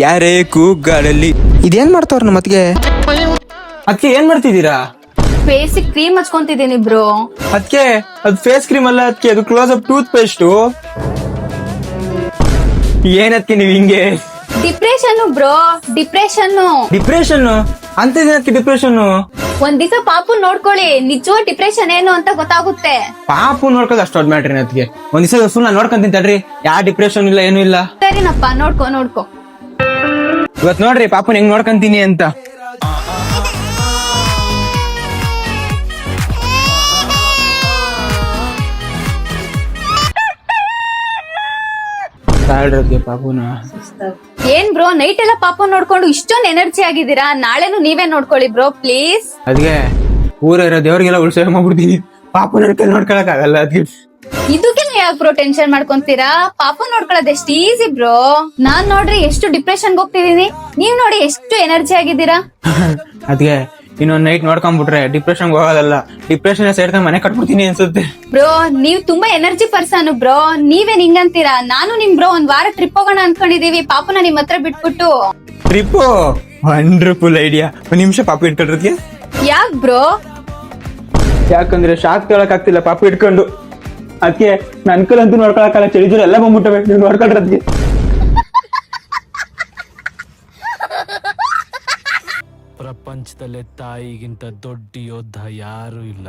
ಯಾರೇ ಕೂಗಾಡಲಿ. ಇದೇನ್ ಮಾಡ್ತಾವ್ರ ನಮ್ಮ ಅತ್ತಿಗೆ? ಅದಕ್ಕೆ ಏನ್ ಮಾಡ್ತಿದ್ದೀರಾ? ಫೇಸ್ ಕ್ರೀಮ್ ಹಚ್ಕೊಂತಿದ್ದೀನಿ ಬ್ರೋ. ಅದಕ್ಕೆ ಅದು ಫೇಸ್ ಕ್ರೀಮ್ ಅಲ್ಲ, ಅದಕ್ಕೆ ಅದು ಕ್ಲೋಸ್ ಅಪ್ ಟೂತ್ ಪೇಸ್ಟ್. ಏನದಕ್ಕೆ ನೀವು ಹಿಂಗೆ? Depression bro, depression. ಡಿಪ್ರೆಷನ್ ಅಂತಿದ್ದಕ್ಕೆ ಡಿಪ್ರೆಷನ್. ಒಂದ್ ದಿವಸ ಪಾಪು ನೋಡ್ಕೊಳ್ಳಿ, ನಿಜವಾದ ಡಿಪ್ರೆಷನ್ ಏನು ಅಂತ ಗೊತ್ತಾಗುತ್ತೆ. ಪಾಪು ನೋಡ್ಕೋದು ಅಷ್ಟು ಮಾಡ್ರಿ ಅದಕ್ಕೆ. ಒಂದ್ ದಿವಸ ಸುಮ್ಮನೆ ನೋಡ್ಕೊಂತೀನಿ ತಡ್ರಿ, ಯಾವ ಡಿಪ್ರೆಷನ್ ಇಲ್ಲ ಏನು ಇಲ್ಲ. ಸರಿನಪ್ಪ, ನೋಡ್ಕೋ. ಇವತ್ ನೋಡ್ರಿ ಪಾಪುನ್ ಹೆಂಗ್ ನೋಡ್ಕೊಂತೀನಿ ಅಂತ. ಪಾಪುನ ಏನ್ ಬ್ರೋ, ನೈಟ್ ಎಲ್ಲ ಪಾಪ ನೋಡ್ಕೊಂಡು ಇಷ್ಟೊಂದು ಎನರ್ಜಿ ಆಗಿದ್ದೀರಾ? ನಾಳೆನು ನೀವೇ ನೋಡ್ಕೊಳ್ಳಿ ಬ್ರೋ ಪ್ಲೀಸ್. ಅದ್ಗೆ ಊರ ಇರೋ ದೇವ್ರಿಗೆಲ್ಲ ಉಳ್ಸೇ ಮಾಡ್ಬಿಡ್ತೀನಿ. ಪಾಪು ನೋಡ್ಕೊಳಕ್ ಆಗಲ್ಲ ಅದಕ್ಕೆ. ಇದಕ್ಕೆಲ್ಲ ಯಾಕೆ ಬ್ರೋ ಟೆನ್ಷನ್ ಮಾಡ್ಕೊಂತೀರಾ? ಪಾಪ ನೋಡ್ಕೊಳ್ಳೋದು ಎಷ್ಟು ಈಸಿ ಬ್ರೋ. ನಾನ್ ನೋಡ್ರಿ ಎಷ್ಟು ಡಿಪ್ರೆಷನ್ಗೆ ಹೋಗ್ತಿದೀನಿ, ನೀವ್ ನೋಡಿ ಎಷ್ಟು ಎನರ್ಜಿ ಆಗಿದ್ದೀರಾ. ಅದ್ಗೆ ಇನ್ನೊಂದ್ ನೈಟ್ ನೋಡ್ಕೊಂಡ್ಬಿಟ್ರೆ ಡಿಪ್ರೆಷನ್ ಹೋಗೋದಲ್ಲ, ಡಿಪ್ರೆಷನ್ ಸೇರ್ಕೊಂಡ್ ಮನೆ ಕಟ್ಬಿಡ್ತೀನಿ ಅನ್ಸುತ್ತೆ. ಬ್ರೋ ನೀವ್ ತುಂಬಾ ಎನರ್ಜಿ ಪರ್ಸನ್ ಬ್ರೋ, ನೀವೇನ್ ಹಿಂಗಂತೀರಾ? ನಾನು ನಿಮ್ ಬ್ರೋ ಒಂದ್ ವಾರ ಟ್ರಿಪ್ ಹೋಗೋಣ ಅನ್ಕೊಂಡಿದೀವಿ, ಪಾಪನ ನಿಮ್ ಹತ್ರ ಬಿಟ್ಬಿಟ್ಟು. Trip wonderful idea. ಒಂದ್ ನಿಮಿಷ ಪಾಪು ಇಟ್ಕೊಳ್ರದ್ಗೆ. ಯಾಕ್ ಬ್ರೋ? ಯಾಕಂದ್ರೆ ಶಾಕ್ ತೊಳಕ್ ಆಗ್ತಿಲ್ಲ ಪಾಪು ಇಟ್ಕೊಂಡು. ಅದಕ್ಕೆ ನನ್ ಕಲಂತೂ ನೋಡ್ಕೊಳಕಲ್ಲ, ಚಳಿಜೂರ ಎಲ್ಲ ಬಂದ್ಬಿಟ್ಟವೆ. ನೀವು ನೋಡ್ಕೊಳ್ರದ್ಗೆ. ಪ್ರಪಂಚದಲ್ಲೇ ತಾಯಿಗಿಂತ ದೊಡ್ಡ ಯೋಧ ಯಾರು ಇಲ್ಲ.